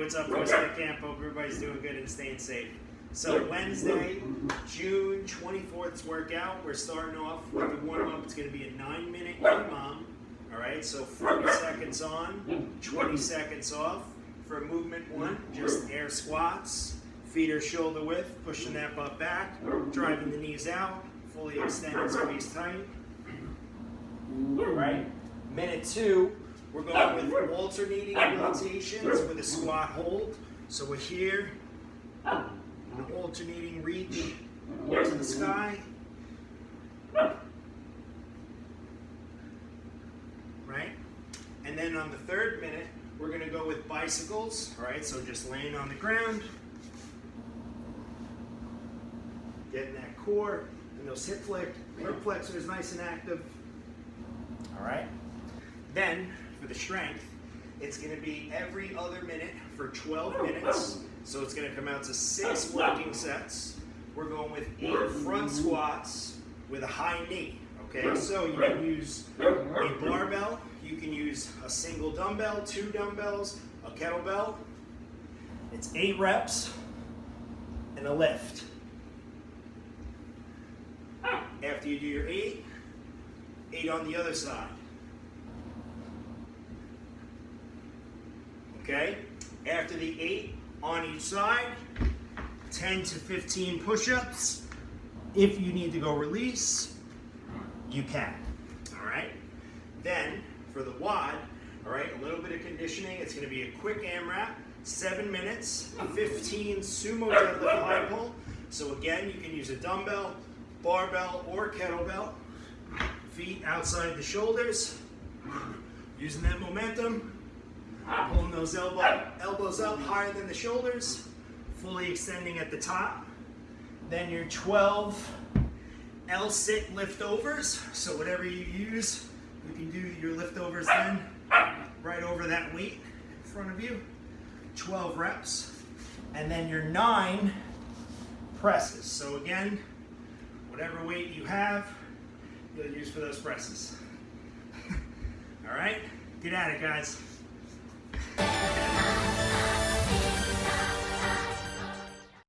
what's up, Prospect Camp? Hope everybody's doing good and staying safe. So Wednesday, June 24th's workout, we're starting off with the warm-up. It's going to be a 9-minute EMOM. All right, so 40 seconds on, 20 seconds off. For movement 1, just air squats, feet are shoulder width, pushing that butt back, driving the knees out, fully extended, squeeze tight. All right, minute 2, we're going with alternating rotations with a squat hold. So we're here, an alternating reach to the sky. Right? And then on the 3rd minute, we're going to go with bicycles. All right, so just laying on the ground, getting that core and those hip flexors nice and active. All right. Then for the strength, it's going to be every other minute for 12 minutes. So it's going to come out to 6 working sets. We're going with 8 front squats with a high knee. Okay, so you can use a barbell, you can use a single dumbbell, 2 dumbbells, a kettlebell. It's 8 reps and a lift. After you do your 8 on the other side. Okay, after the 8 on each side, 10 to 15 push-ups. If you need to go release, you can. All right, then for the WOD, all right, a little bit of conditioning. It's going to be a quick AMRAP, 7 minutes, 15 sumo deadlift high pull. So again, you can use a dumbbell, barbell, or kettlebell. Feet outside the shoulders, using that momentum, pulling those elbows up higher than the shoulders, fully extending at the top. Then your 12 Lsit Lift-overs. So whatever you use, you can do your liftovers then right over that weight in front of you. 12 reps. And then your 9 presses. So again, whatever weight you have, you'll use for those presses. All right, get at it, guys.